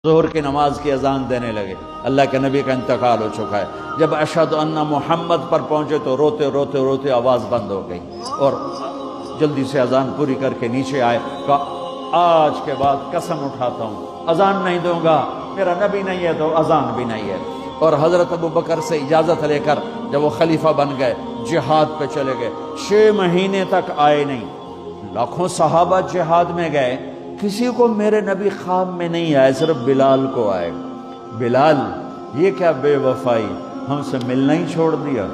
ظہر کی نماز کی اذان دینے لگے، اللہ کے نبی کا انتقال ہو چکا ہے۔ جب اشہد ان محمد پر پہنچے تو روتے روتے روتے آواز بند ہو گئی اور جلدی سے اذان پوری کر کے نیچے آئے، کہا آج کے بعد قسم اٹھاتا ہوں اذان نہیں دوں گا، میرا نبی نہیں ہے تو اذان بھی نہیں ہے۔ اور حضرت ابو بکر سے اجازت لے کر جب وہ خلیفہ بن گئے جہاد پہ چلے گئے، 6 مہینے تک آئے نہیں۔ لاکھوں صحابہ جہاد میں گئے، کسی کو میرے نبی خواب میں نہیں آئے، صرف بلال کو آئے۔ بلال یہ کیا بے وفائی، ہم سے ملنا ہی چھوڑ دیا،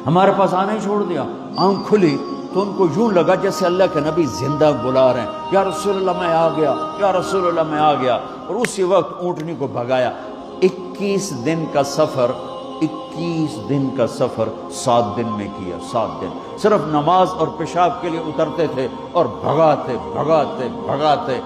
ہمارے پاس آنا ہی چھوڑ دیا۔ آنکھ کھلی تو ان کو یوں لگا جیسے اللہ کے نبی زندہ بلا رہے ہیں، یا رسول اللہ میں آ گیا، یا رسول اللہ میں آ گیا۔ اور اسی وقت اونٹنی کو بھگایا۔ 21 دن کا سفر 7 دن میں کیا، 7 دن صرف نماز اور پیشاب کے لیے اترتے تھے اور بھگاتے بھگاتے بھگاتے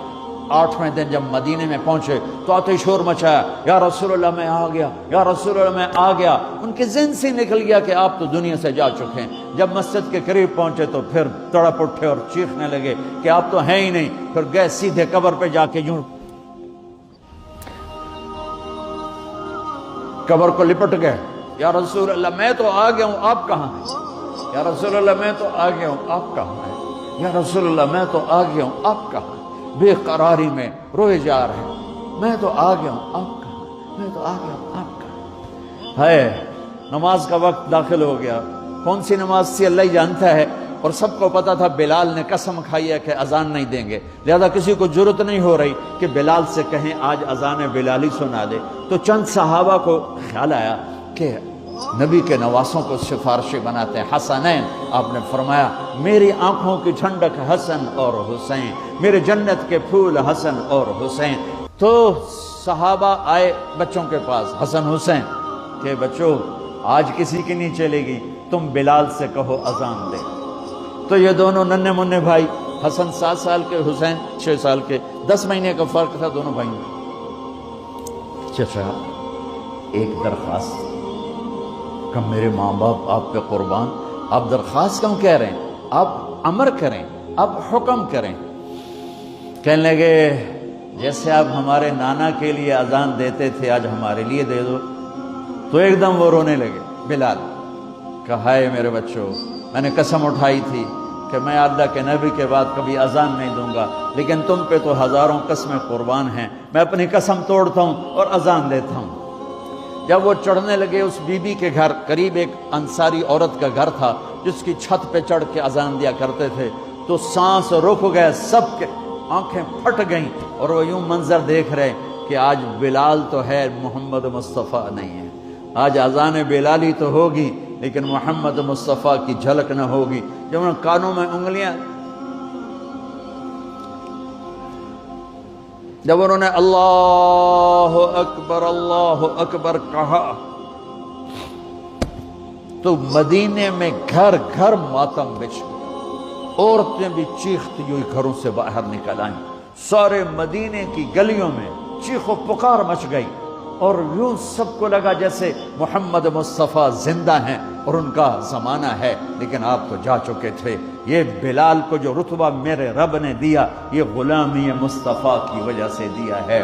8ویں دن جب مدینے میں پہنچے تو آتے شور مچایا، یا رسول اللہ میں آ گیا، یا رسول اللہ میں آ گیا۔ ان کے ذہن سے نکل گیا کہ آپ تو دنیا سے جا چکے ہیں۔ جب مسجد کے قریب پہنچے تو پھر تڑپ اٹھے اور چیخنے لگے کہ آپ تو ہیں ہی نہیں۔ پھر گئے سیدھے قبر پہ جا کے یوں قبر کو لپٹ گئے، یا رسول اللہ میں تو آ گیا ہوں، آپ کہاں ہیں؟ یا رسول اللہ میں تو آ گیا ہوں، آپ کہاں ہیں؟ یا رسول اللہ میں تو آ گیا ہوں، آپ کہاں ہیں؟ بے قراری میں روئے جا رہے ہیں، میں تو آ گیا ہوں، آپ کہاں ہیں؟ میں تو آ گیا ہوں، آپ کہاں ہیں؟ ہے نماز کا وقت داخل ہو گیا۔ کون سی نماز تھی اللہ ہی جانتا ہے، اور سب کو پتا تھا بلال نے قسم کھائی ہے کہ اذان نہیں دیں گے، لہذا کسی کو جرت نہیں ہو رہی کہ بلال سے کہیں آج اذان بلالی سنا دے۔ تو چند صحابہ کو خیال آیا کہ نبی کے نواسوں کو سفارشی بناتے ہیں، حسنین۔ آپ نے فرمایا میری آنکھوں کی ٹھنڈک حسن اور حسین، میرے جنت کے پھول حسن اور حسین۔ تو صحابہ آئے بچوں کے پاس، حسن حسین، کہ بچوں آج کسی کی نہیں چلے گی، تم بلال سے کہو اذان دے۔ تو یہ دونوں ننھے منھے بھائی، حسن 7 سال کے، حسین 6 سال کے، 10 مہینے کا فرق تھا دونوں بھائیوں میں۔ چچا ایک درخواست کہ میرے ماں باپ آپ پہ قربان، آپ درخواست کیوں کہہ رہے ہیں؟ آپ امر کریں، آپ حکم کریں۔ کہنے لگے جیسے آپ ہمارے نانا کے لیے اذان دیتے تھے آج ہمارے لیے دے دو۔ تو ایک دم وہ رونے لگے بلال، کہا ہے میرے بچوں، میں نے قسم اٹھائی تھی کہ میں اللہ کے نبی کے بعد کبھی اذان نہیں دوں گا، لیکن تم پہ تو ہزاروں قسمیں قربان ہیں، میں اپنی قسم توڑتا ہوں اور اذان دیتا ہوں۔ جب وہ چڑھنے لگے اس بی بی کے گھر، قریب ایک انصاری عورت کا گھر تھا جس کی چھت پہ چڑھ کے اذان دیا کرتے تھے، تو سانس رک گئے سب کے، آنکھیں پھٹ گئیں، اور وہ یوں منظر دیکھ رہے کہ آج بلال تو ہے، محمد مصطفیٰ نہیں ہے۔ آج اذان بلالی تو ہوگی لیکن محمد مصطفیٰ کی جھلک نہ ہوگی۔ جب انہوں نے کانوں میں انگلیاں، جب انہوں نے اللہ اکبر کہا تو مدینے میں گھر گھر ماتم بچھ گیا، عورتیں بھی چیختی ہوئی گھروں سے باہر نکل آئیں، سارے مدینے کی گلیوں میں چیخ و پکار مچ گئی، اور یوں سب کو لگا جیسے محمد مصطفیٰ زندہ ہیں اور ان کا زمانہ ہے، لیکن آپ تو جا چکے تھے۔ یہ بلال کو جو رتبہ میرے رب نے دیا، یہ غلامی مصطفیٰ کی وجہ سے دیا ہے۔